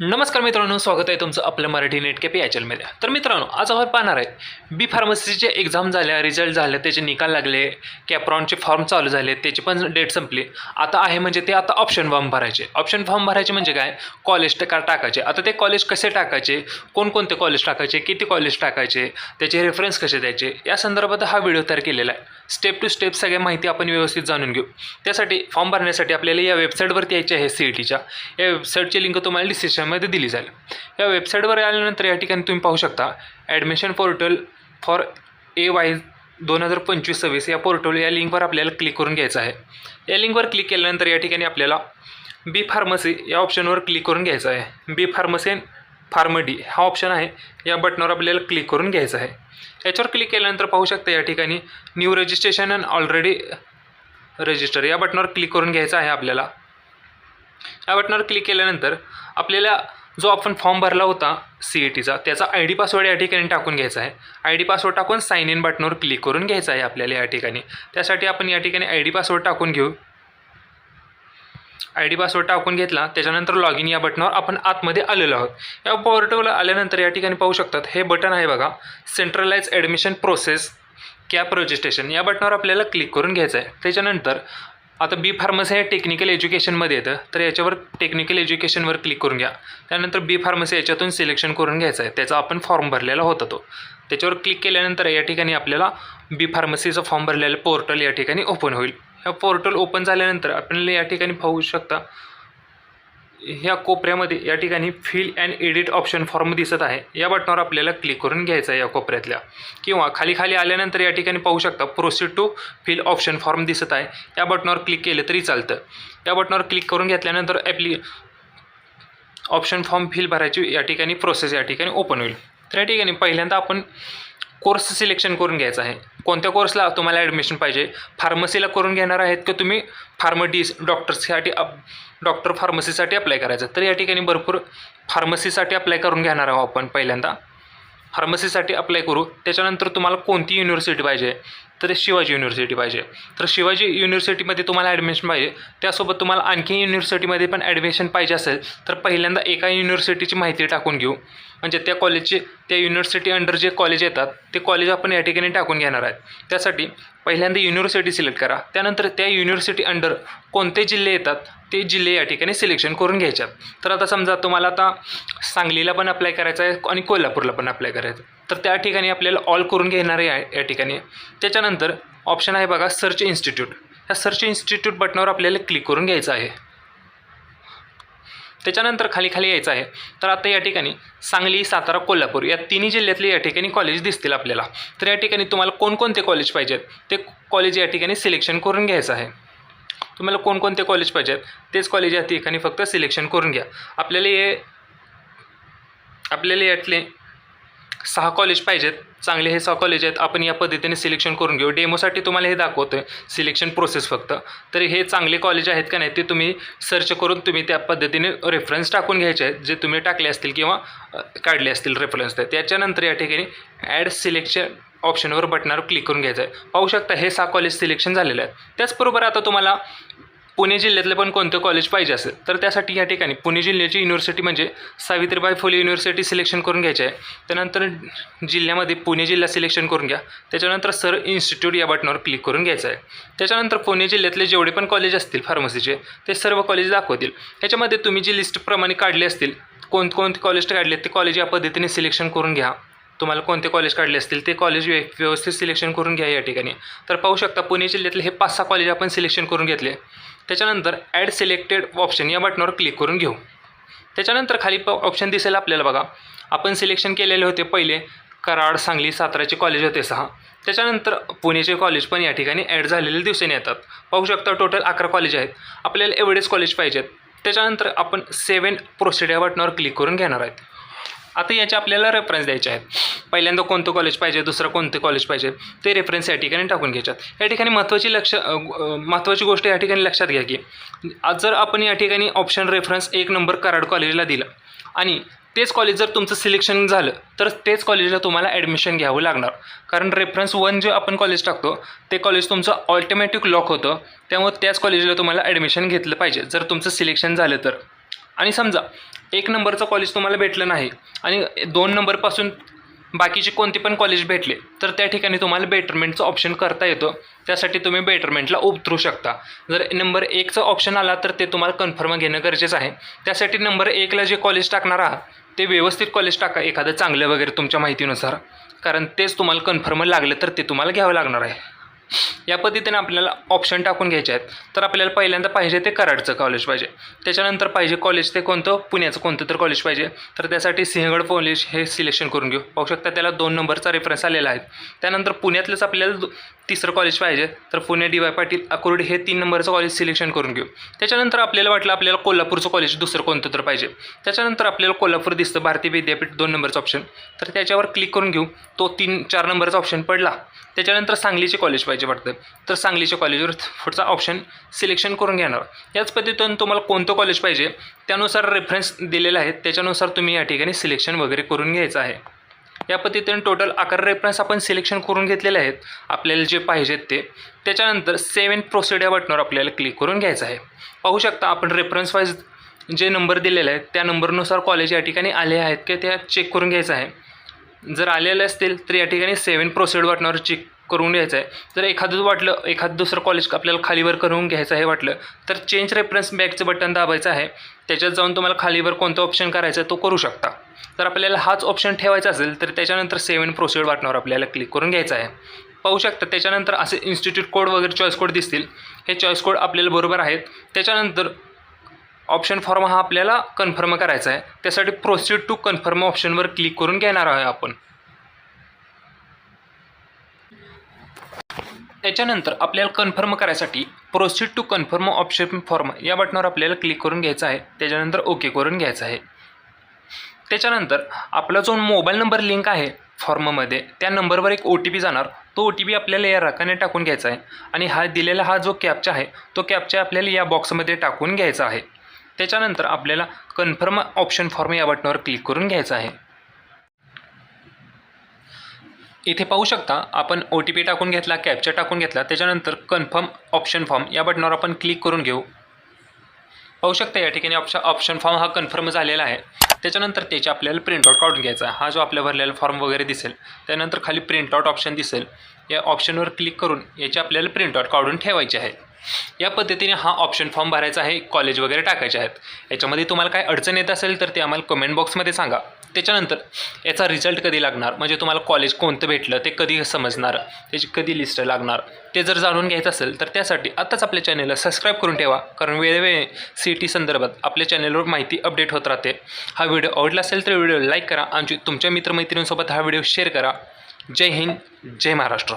नमस्कार मित्रांनो, स्वागत आहे तुमचं आपल्या मराठी नेट कॅफे या चॅनलमध्ये. तर मित्रांनो, आज आपण पाहणार आहे बी फार्मसीचे एक्झाम झाल्या, रिझल्ट झाले, त्याचे निकाल लागले, कॅप्रॉनचे फॉर्म चालू झाले, त्याची पण डेट संपली. आता आहे म्हणजे ते आता ऑप्शन फॉर्म भरायचे. ऑप्शन फॉर्म भरायचे म्हणजे काय, कॉलेज टाकायचे. आता ते कॉलेज कसे टाकायचे, कोणकोणते कॉलेज टाकायचे, किती कॉलेज टाकायचे, त्याचे रेफरन्स कसे द्यायचे, या संदर्भात हा व्हिडिओ तयार केलेला आहे. स्टेप टू स्टेप सगळ्या माहिती आपण व्यवस्थित जाणून घेऊ. त्यासाठी फॉर्म भरण्यासाठी आपल्याला या वेबसाईटवरती यायचे आहे. CETच्या या वेबसाईटची लिंक तुम्हाला डिस्क्रिप्शनमध्ये दिली जाईल. या वेबसाईटवर आल्यानंतर या ठिकाणी तुम्ही पाहू शकता ॲडमिशन पोर्टल फॉर AY 2025-26 या पोर्टल या लिंकवर आपल्याला क्लिक करून घ्यायचं आहे. या लिंकवर क्लिक केल्यानंतर या ठिकाणी आपल्याला बी फार्मसी या ऑप्शनवर क्लिक करून घ्यायचं आहे. बी फार्मसी फार्मडी हा ऑप्शन आहे, या बटनावर आपल्याला क्लिक करून घ्यायचं आहे. याच्यावर क्लिक केल्यानंतर पाहू शकता या ठिकाणी new registration and already register या बटनावर क्लिक करून घ्यायचं आहे आपल्याला. या बटनावर क्लिक केल्यानंतर आपल्याला जो आपण फॉर्म भरला होता CETचा त्याचा ID पासवर्ड या ठिकाणी टाकून घ्यायचा आहे. ID पासवर्ड टाकून साइन इन बटनावर क्लिक करून घ्यायचं आहे आपल्याला या ठिकाणी. त्यासाठी आपण या ठिकाणी ID पासवर्ड टाकून घेऊ. ID पासवर्ड टाकून घेतला, त्याच्यानंतर लॉग इन या बटनावर आपण आतमध्ये आलेलो आहोत. या पोर्टलला आल्यानंतर या ठिकाणी पाहू शकतात हे बटन आहे बघा, centralise admission process CAP registration या बटनावर आपल्याला क्लिक करून घ्यायचं आहे. त्याच्यानंतर आता बी फार्मसी हे टेक्निकल एज्युकेशनमध्ये येतं, तर याच्यावर टेक्निकल एज्युकेशनवर क्लिक करून घ्या. त्यानंतर बी फार्मसी याच्यातून सिलेक्शन करून घ्यायचं आहे. त्याचा आपण फॉर्म भरलेला होता तो. त्याच्यावर क्लिक केल्यानंतर या ठिकाणी आपल्याला बी फार्मसीचा फॉर्म भरलेलं पोर्टल या ठिकाणी ओपन होईल. ह्या पोर्टल ओपन झाल्यानंतर आपल्याला या ठिकाणी पाहू शकता ह्या कोपऱ्यामध्ये या ठिकाणी fill and edit option form दिसत आहे. या बटनावर आपल्याला क्लिक करून घ्यायचं आहे या कोपऱ्यातल्या, किंवा खाली आल्यानंतर या ठिकाणी पाहू शकता proceed to fill option form दिसत आहे. या बटनावर क्लिक केलं तरी चालतं. या बटनावर क्लिक करून घेतल्यानंतर ऑप्शन फॉर्म फिल भरायची या ठिकाणी प्रोसेस या ठिकाणी ओपन होईल. तर या ठिकाणी पहिल्यांदा आपण कोर्स सिलेक्शन करून घ्यायचा आहे. कोणत्या कोर्सला तुम्हाला ॲडमिशन पाहिजे, फार्मसीला करून घेणार आहेत की तुम्ही डॉक्टर फार्मसीसाठी अप्लाय करायचं. तर या ठिकाणी भरपूर फार्मसीसाठी अप्लाय करून घेणार आहोत आपण. पहिल्यांदा फार्मसीसाठी अप्लाय करू. त्याच्यानंतर तुम्हाला कोणती युनिव्हर्सिटी पाहिजे, तर शिवाजी युनिव्हर्सिटी पाहिजे. तर शिवाजी युनिव्हर्सिटीमध्ये तुम्हाला ॲडमिशन पाहिजे, त्यासोबत तुम्हाला आणखी युनिव्हर्सिटीमध्ये पण ॲडमिशन पाहिजे असेल तर पहिल्यांदा एका युनिव्हर्सिटीची माहिती टाकून घेऊ. म्हणजे त्या कॉलेजचे, त्या युनिव्हर्सिटी अंडर जे कॉलेज येतात ते कॉलेज आपण या ठिकाणी टाकून घेणार आहेत. त्यासाठी पहिल्यांदा युनिव्हर्सिटी सिलेक्ट करा. त्यानंतर त्या युनिव्हर्सिटी अंडर कोणते जिल्हे येतात ते जिल्हे या ठिकाणी सिलेक्शन करून घ्यायच्यात. तर आता समजा तुम्हाला आता सांगलीला पण अप्लाय करायचं आहे आणि कोल्हापूरला पण अप्लाय करायचं, तर त्या ठिकाणी आपल्याला ऑल करून घेणार आहे या ठिकाणी. त्याच्यानंतर ऑप्शन आहे बघा सर्च इन्स्टिट्यूट. ह्या सर्च इन्स्टिट्यूट बटनावर आपल्याला क्लिक करून घ्यायचं आहे. त्याच्यानंतर खाली यायचं आहे. तर आता या ठिकाणी सांगली, सातारा, कोल्हापूर या तिन्ही जिल्ह्यातले या ठिकाणी कॉलेज दिसतील आपल्याला. तर या ठिकाणी तुम्हाला कोणकोणते कॉलेज पाहिजेत ते कॉलेज या ठिकाणी सिलेक्शन करून घ्यायचं आहे. तुम्हाला कोणकोणते कॉलेज पाहिजेत तेच कॉलेज या ठिकाणी फक्त सिलेक्शन करून घ्या. आपल्याला यातले 6 कॉलेज पाहिजेत, चांगले हे 6 कॉलेज आहेत. आपण या पद्धतीने सिलेक्शन करून घेऊ. डेमोसाठी तुम्हाला हे दाखवतो आहे सिलेक्शन प्रोसेस फक्त. तर हे चांगले कॉलेज आहेत का नाही ते तुम्ही सर्च करून तुम्ही त्या पद्धतीने रेफरन्स टाकून घ्यायचे आहेत, जे तुम्ही टाकले असतील किंवा काढले असतील रेफरन्स. त्याच्यानंतर या ठिकाणी ॲड सिलेक्शन ऑप्शनवर बटनावर क्लिक करून घ्यायचं आहे. पाहू शकता हे 6 कॉलेज सिलेक्शन झालेले आहेत. त्याचबरोबर आता तुम्हाला पुणे जिल्ह्यातले पण कोणतं कॉलेज पाहिजे असेल तर त्यासाठी या ठिकाणी पुणे जिल्ह्याची युनिव्हर्सिटी म्हणजे सावित्रीबाई फुले युनिव्हर्सिटी सिलेक्शन करून घ्यायची आहे. त्यानंतर जिल्ह्यामध्ये पुणे जिल्हा सिलेक्शन करून घ्या. त्याच्यानंतर सर इन्स्टिट्यूट या बटनावर क्लिक करून घ्यायचं आहे. त्याच्यानंतर पुणे जिल्ह्यातले जेवढे पण कॉलेज असतील फार्मसीचे ते सर्व कॉलेज दाखवतील. ह्याच्यामध्ये तुम्ही जी लिस्टप्रमाणे काढले असतील, कोणते कॉलेज काढले ते कॉलेज या पद्धतीने सिलेक्शन करून घ्या. तुम्हाला कोणते कॉलेज काढले असतील ते कॉलेज व्यवस्थित सिलेक्शन करून घ्या या ठिकाणी. तर पाहू शकता पुणे जिल्ह्यातले हे 5-6 कॉलेज आपण सिलेक्शन करून घेतले. त्याच्यानंतर ॲड सिलेक्टेड ऑप्शन या बटनावर क्लिक करून घेऊ. त्याच्यानंतर खाली ऑप्शन दिसेल आपल्याला बघा, आपण सिलेक्शन केलेले होते पहिले कराड, सांगली, साताराचे कॉलेज होते 6. त्याच्यानंतर पुणेचे कॉलेज पण या ठिकाणी ॲड झालेले दिसून येतात. पाहू शकता टोटल 11 कॉलेज आहेत. आपल्याला एवढेच कॉलेज पाहिजेत. त्याच्यानंतर आपण 7 प्रोसीड या बटनावर क्लिक करून घेणार आहेत. आता याचे आपल्याला रेफरन्स द्यायचे आहेत. पहिल्यांदा कोणतं कॉलेज पाहिजे, दुसरं कोणते कॉलेज पाहिजे ते रेफरन्स या ठिकाणी टाकून घ्यायच्यात. या ठिकाणी महत्त्वाची गोष्ट या ठिकाणी लक्षात घ्या की आज जर आपण या ठिकाणी ऑप्शन रेफरन्स 1 नंबर कराड कॉलेजला दिलं आणि तेच कॉलेज जर तुमचं सिलेक्शन झालं तर तेच कॉलेजला तुम्हाला ॲडमिशन घ्यावं लागणार. कारण रेफरन्स 1 जे आपण कॉलेज टाकतो ते कॉलेज तुमचं ऑटोमॅटिक लॉक होतं. त्यामुळे त्याच कॉलेजला तुम्हाला ॲडमिशन घेतलं पाहिजे जर तुमचं सिलेक्शन झालं तर. आणि समजा 1 नंबरचं कॉलेज तुम्हाला भेटलं नाही आणि 2 नंबरपासून बाकीचे कोणते पण कॉलेज भेटले तर त्या ठिकाणी तुम्हाला बेटरमेंटचं ऑप्शन करता येतं. त्यासाठी तुम्ही बेटरमेंटला उतरू शकता. जर नंबर 1चं ऑप्शन आला तर ते तुम्हाला कन्फर्म घेणं गरजेचं आहे. त्यासाठी नंबर 1ला जे कॉलेज टाकणार आहात ते व्यवस्थित कॉलेज टाका, एखादं चांगलं वगैरे तुमच्या माहितीनुसार, कारण तेच तुम्हाला कन्फर्म लागलं तर ते तुम्हाला घ्यावं लागणार आहे. या पद्धतीने आपल्याला ऑप्शन टाकून घ्यायचे आहेत. तर आपल्याला पहिल्यांदा पाहिजे ते कराडचं कॉलेज पाहिजे. त्याच्यानंतर पाहिजे कॉलेज ते कोणतं, पुण्याचं कोणतं तर कॉलेज पाहिजे. तर त्यासाठी सिंहगड कॉलेज हे सिलेक्शन करून घेऊ. पाहू शकता त्याला 2 नंबरचा रेफरन्स आलेला आहे. त्यानंतर पुण्यातलंच आपल्याला तिसरं कॉलेज पाहिजे. तर पुणे DY पाटील अकोर्ड हे 3 नंबरचं कॉलेज सिलेक्शन करून घेऊ. त्याच्यानंतर आपल्याला वाटलं आपल्याला कोल्हापूरचं कॉलेज दुसरं कोणतं तर पाहिजे. त्याच्यानंतर आपल्याला कोल्हापूर दिसतं, भारतीय विद्यापीठ 2 नंबरचं ऑप्शन. तर त्याच्यावर क्लिक करून घेऊ. तो 3-4 नंबरचा ऑप्शन पडला. त्याच्यानंतर सांगलीचे कॉलेज पाहिजे वाटतं. तर सांगलीच्या कॉलेजवर पुढचा ऑप्शन सिलेक्शन करून घेणार. याच पद्धतीने तुम्हाला कोणतं कॉलेज पाहिजे त्यानुसार रेफरन्स दिलेला आहे, त्याच्यानुसार तुम्ही या ठिकाणी सिलेक्शन वगैरे करून घ्यायचं आहे. या पद्धतीने टोटल 11 रेफरन्स आपण सिलेक्शन करून घेतलेले आहेत आपल्याला जे पाहिजेत ते. त्याच्यानंतर सेव्ह अँड प्रोसीड या बटनावर आपल्याला क्लिक करून घ्यायचं आहे. पाहू शकता आपण रेफरन्स वाईज जे नंबर दिलेले आहेत त्या नंबरनुसार कॉलेज या ठिकाणी आले आहेत की त्या चेक करून घ्यायचं आहे. जर आलेले असतील तर या ठिकाणी सेव्ह अँड प्रोसीड बटनावर चेक करून घ्यायचं आहे. जर एखादं दुसरं कॉलेज आपल्याला खालीवर करून घ्यायचं आहे वाटलं तर चेंज रेफरन्स बॅकचं बटन दाबायचं आहे. त्याच्यात जाऊन तुम्हाला खालीवर कोणता ऑप्शन करायचा आहे तो करू शकता. जर आपल्याला हाच ऑप्शन ठेवायचा असेल तर त्याच्यानंतर सेव्ह अँड प्रोसीड बटनावर आपल्याला क्लिक करून घ्यायचं आहे. पाहू शकता त्याच्यानंतर असे इन्स्टिट्यूट कोड वगैरे चॉईस कोड दिसतील. हे चॉईस कोड आपल्याला बरोबर आहेत. त्याच्यानंतर ऑप्शन फॉर्म हा आपल्याला कन्फर्म करायचा आहे. त्यासाठी प्रोसीड टू कन्फर्म ऑप्शनवर क्लिक करून घेणार आहे आपण. त्याच्यानंतर आपल्याला कन्फर्म करायसाठी proceed to confirm option form या बटनावर आपल्याला क्लिक करून घ्यायचं आहे. त्याच्यानंतर ओके करून घ्यायचं आहे. त्याच्यानंतर आपला जो मोबाईल नंबर लिंक आहे फॉर्ममध्ये त्या नंबरवर एक OTP जाणार. तो OTP आपल्याला या रकाने टाकून घ्यायचा आहे आणि हा दिलेला जो कॅप्चा आहे तो कॅप्चा आपल्याला या बॉक्समध्ये टाकून घ्यायचा आहे. त्याच्यानंतर आपल्याला कन्फर्म ऑप्शन फॉर्म या बटनावर क्लिक करून घ्यायचं आहे. इथे पाहू शकता आपण OTP टाकून घेतला, कॅप्चा टाकून घेतला. त्याच्यानंतर कन्फर्म ऑप्शन फॉर्म या बटनावर आपण क्लिक करून घेऊ. पाहू शकता या ठिकाणी ऑप्शन फॉर्म हा कन्फर्म झालेला आहे. त्याच्यानंतर त्याची आपल्याला प्रिंटआउट काढून घ्यायचा आहे. हा जो आपल्या भरलेला फॉर्म वगैरे दिसेल त्यानंतर खाली प्रिंटआउट ऑप्शन दिसेल. या ऑप्शनवर क्लिक करून याची आपल्याला प्रिंटआउट काढून ठेवायचे आहे. या पद्धतीने हा ऑप्शन फॉर्म भरायचा आहे. कॉलेज वगैरे टाकायचे आहेत. याच्यामध्ये तुम्हाला काय अडचण येत असेल तर ते आम्हाला कमेंट बॉक्समध्ये सांगा. त्याच्यानंतर याचा रिझल्ट कधी लागणार, म्हणजे तुम्हाला कॉलेज कोणतं भेटलं ते कधी समजणार, त्याची कधी लिस्ट लागणार, ते जर जाणून घ्यायचं असेल तर त्यासाठी आत्ताच आपल्या चॅनलला सबस्क्राईब करून ठेवा. कारण वेळोवेळी CET संदर्भात आपल्या चॅनलवर माहिती अपडेट होत राहते. हा व्हिडिओ आवडला असेल तर व्हिडिओ लाईक करा आणि तुमच्या मित्रमैत्रिणींसोबत हा व्हिडिओ शेअर करा. जय हिंद, जय महाराष्ट्र.